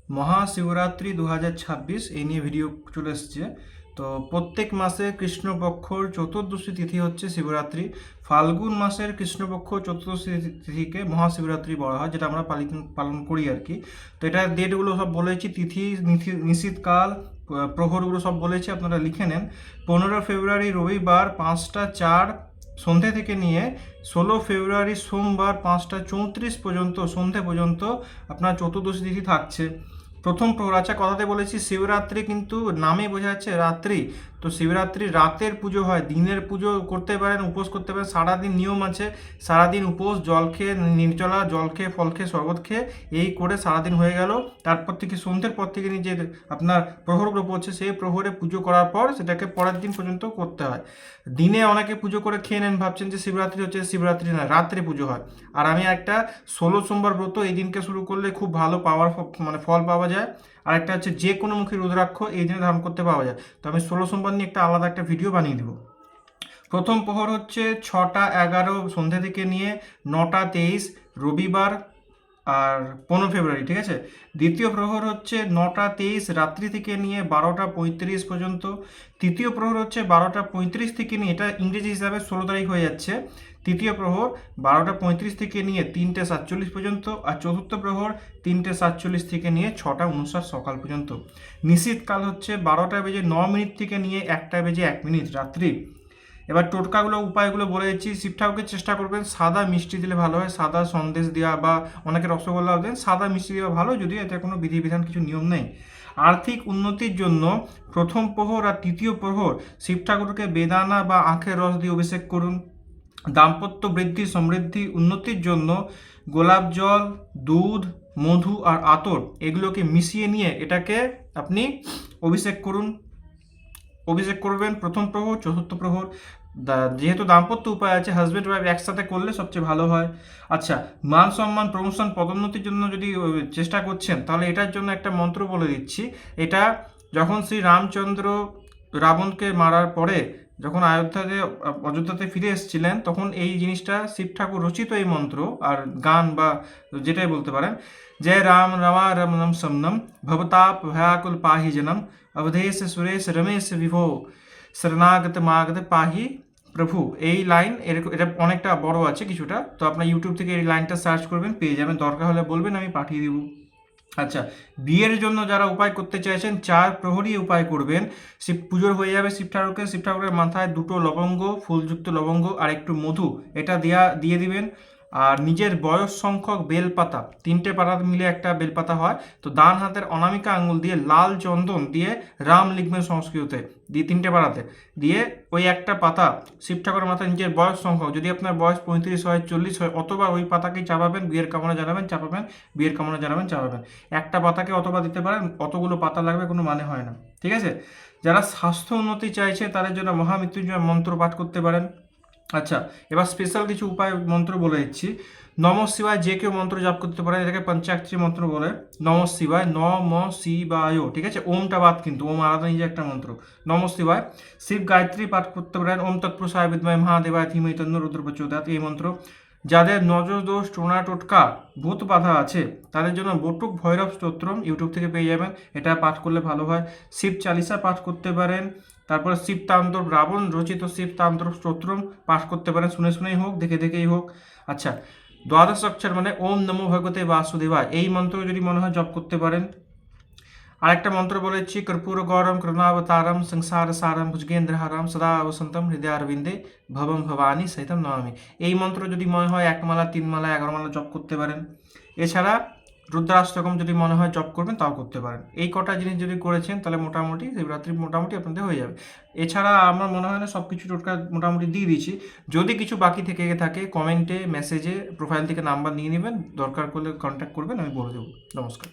মহাশিবরাত্রি 2026 এই নিয়ে ভিডিও চলে এসছে। তো প্রত্যেক মাসে কৃষ্ণপক্ষর চতুর্দশী তিথি হচ্ছে শিবরাত্রি। ফাল্গুন মাসের কৃষ্ণপক্ষ চতুর্দশী তিথিকে মহাশিবরাত্রি বলা হয়, যেটা আমরা পালন করি আর কি। তো এটা ডেটগুলো সব বলেছি, তিথি নিশিতকাল প্রহরগুলো সব বলেছি, আপনারা লিখে নেন। 15 ফেব্রুয়ারি রবিবার 5টা 4 সন্ধে থেকে নিয়ে 16 ফেব্রুয়ারি সোমবার 5টা 34 পর্যন্ত সন্ধে পর্যন্ত আপনার চতুর্দশী তিথি থাকছে। প্রথম প্রহর, আচ্ছা কথাতে বলেছি শিবরাত্রি কিন্তু নামে বোঝা যাচ্ছে রাত্রি, তো শিবরাত্রি রাতের পুজো হয়, দিনের পুজো করতে পারেন, উপোস করতে পারেন। সারাদিন নিয়ম আছে, সারাদিন উপোস, জল খেয়ে নির্জলা, জল খেয়ে ফল খেয়ে শরবত খেয়ে এই করে সারাদিন হয়ে গেল। তারপর থেকে সন্ধ্যের পর থেকে যে আপনার প্রহরগুলো পড়ছে সেই প্রহরে পুজো করার পর সেটাকে পরের দিন পর্যন্ত করতে হয়। দিনে অনেকে পুজো করে খেয়ে নেন, ভাবছেন যে শিবরাত্রি হচ্ছে, শিবরাত্রি না, রাত্রে পুজো হয়। আর আমি একটা 16 সোমবার ব্রত এই দিনকে শুরু করলে খুব ভালো পাওয়ার মানে ফল পাওয়া যায়। আর একটা হচ্ছে যে কোনো মুখী রুদ্রাক্ষ এই দিনে ধারণ করতে পাওয়া যায়। তো আমি 16 সোমবার নিয়ে একটা আলাদা একটা ভিডিও বানিয়ে দেবো। প্রথম প্রহর হচ্ছে 6টা 11 সন্ধ্যে থেকে নিয়ে 9টা 23 রবিবার আর 15 ফেব্রুয়ারি, ঠিক আছে। দ্বিতীয় প্রহর হচ্ছে 9টা 23 রাত্রি থেকে নিয়ে 12টা 35 পর্যন্ত। তৃতীয় প্রহর হচ্ছে 12টা 35 থেকে নিয়ে, এটা ইংরেজি হিসাবে 16 তারিখ হয়ে যাচ্ছে। তৃতীয় প্রহর 12টা 35 থেকে নিয়ে 3টে 47 পর্যন্ত। আর চতুর্থ প্রহর 3টে 47 থেকে নিয়ে 6টা 59 সকাল পর্যন্ত। নিশীথকাল হচ্ছে 12টা বেজে 9 মিনিট থেকে নিয়ে 1টা বেজে 1 মিনিট রাত্রি। এবার টোটকাগুলো উপায়গুলো বলে দিচ্ছি। শিব ঠাকুরকে চেষ্টা করবেন সাদা মিষ্টি দিলে ভালো হয়, সাদা সন্দেশ দেওয়া বা অনেকে রসগোল্লাও দেন, সাদা মিষ্টি দেওয়া ভালো, যদিও এতে কোনো বিধিবিধান কিছু নিয়ম নেই। আর্থিক উন্নতির জন্য প্রথম প্রহর আর তৃতীয় প্রহর শিব ঠাকুরকে বেদানা বা আখের রস দিয়ে অভিষেক করুন। দাম্পত্য বৃদ্ধি, সমৃদ্ধি, উন্নতির জন্য গোলাপ জল, দুধ, মধু আর আতর এগুলোকে মিশিয়ে নিয়ে এটাকে আপনি অভিষেক করুন। অভিষেক করবেন প্রথম প্রহর, চতুর্থ প্রহর। যেহেতু দাম্পত্য উপায় আছে, হাজব্যান্ড ওয়াইফ একসাথে করলে সবচেয়ে ভালো হয়। আচ্ছা, মান সম্মান, প্রমোশন, পদোন্নতির জন্য যদি চেষ্টা করছেন, তাহলে এটার জন্য একটা মন্ত্র বলে দিচ্ছি। এটা যখন শ্রী রামচন্দ্র রাবণকে মারার পরে যখন অযোধ্যাতে ফিরে এসেছিলেন, তখন এই জিনিসটা শিব ঠাকুর রচিত এই মন্ত্র আর গান বা যেটাই বলতে পারেন। জয় রাম রমা রমনম সমনম ভবতাপ ভয়াকুল পাহি জনম अवधेश सुरेश रमेश विभो শরণাগত মাগত পাহি প্রভু। এই লাইন এটা অনেকটা বড় আছে কিছুটা, তো আপনার ইউটিউব থেকে এই লাইনটা সার্চ করবেন, পেয়ে যাবেন, দরকার হলে বলবেন, আমি পাঠিয়ে দিব। আচ্ছা, বিয়ের জন্য যারা উপায় করতে চাইছেন 4 প্রহরী উপায় করবেন। শিব পুজোর হয়ে যাবে শিব ঠাকুরকে, শিব ঠাকুরের মাথায় 2টো লবঙ্গ, ফুলযুক্ত লবঙ্গ আর একটু মধু এটা দিয়ে দিবেন। আর নিজের বয়স সংখ্যক বেলপাতা, 3টে পাতা মিলে একটা বেলপাতা হয়, তো ডান হাতের অনামিকা আঙুল দিয়ে লাল চন্দন দিয়ে রাম লিখবেন সংস্কৃততে, দিয়ে 3টে পাতাতে দিয়ে ওই একটা পাতা শিব ঠাকুরের মাথায় নিজের বয়স সংখ্যক, যদি আপনার বয়স 35 হয়, 40 হয়, অথবা ওই পাতাকেই চাপাবেন, বিয়ের কামনা জানাবেন, চাপাবেন, বিয়ের কামনা জানাবেন, চাপাবেন। একটা পাতাকে অথবা দিতে পারেন, অতগুলো পাতা লাগবে কোনো মানে হয় না, ঠিক আছে। যারা স্বাস্থ্য উন্নতি চাইছে তাদের জন্য মহামৃত্যুঞ্জয় মন্ত্র পাঠ করতে পারেন। আচ্ছা, এবার স্পেশাল কিছু উপায় মন্ত্র বলে দিচ্ছি। নম শিবায় যে কেউ মন্ত্র জপ করতে পারেন, এটাকে পঞ্চাক্ষরী মন্ত্র বলে। নম শিবায়, নম শিবায়, ঠিক আছে, ওমটা বাদ, কিন্তু ওম আলাদা নিজে একটা মন্ত্র। নম শিবায়। শিব গায়ত্রী পাঠ করতে পারেন, ওম তৎপুরুষায় বিদ্মহে মহাদেবায় ধীমহি তন্নো রুদ্র প্রচোদয়াৎ, এই মন্ত্র। যাদের নজর দোষ, টোনা টোটকা, ভূত বাধা আছে তাদের জন্য বটুক ভৈরব স্তোত্রম ইউটিউব থেকে পেয়ে যাবেন, এটা পাঠ করলে ভালো হয়। শিব চালিসা পাঠ করতে পারেন। তারপরে শিব তাণ্ডব, রাবণ রচিত শিব তাণ্ডব স্তোত্রম পাঠ করতে পারেন, শুনে শুনেই হোক, দেখে দেখেই হোক। আচ্ছা, দ্বাদশ অক্ষর মানে ওম নমো ভগবতে বাসুদেবায়, এই মন্ত্র যদি মনে হয় জপ করতে পারেন। আরেকটা মন্ত্র বলেছি, কর্পূর গৌরম করুণাবতারম সংসার সারম ভুজগেন্দ্রহারম সদা বসন্তম হৃদয়ারবিন্দে ভবম ভবানী সহিতম নমামি, এই মন্ত্র যদি মনে হয় 1 মালা 3 মালা 11 মালা জপ করতে পারেন। এছাড়া রুদ্রাষ্টকম যদি মনে হয় জপ করবেন, তাও করতে পারেন। এই কটা জিনিস যদি করেছেন তাহলে মোটামুটি শিবরাত্রি মোটামুটি আপনাদের হয়ে যাবে। এছাড়া আমার মনে হয় না, সব কিছু টোটকা মোটামুটি দিয়ে দিয়েছি। যদি কিছু বাকি থেকে থাকে কমেন্টে, মেসেজে, প্রোফাইল থেকে নাম্বার নিয়ে নেবেন, দরকার করলে কন্ট্যাক্ট করবেন, আমি বলে দেবো। নমস্কার।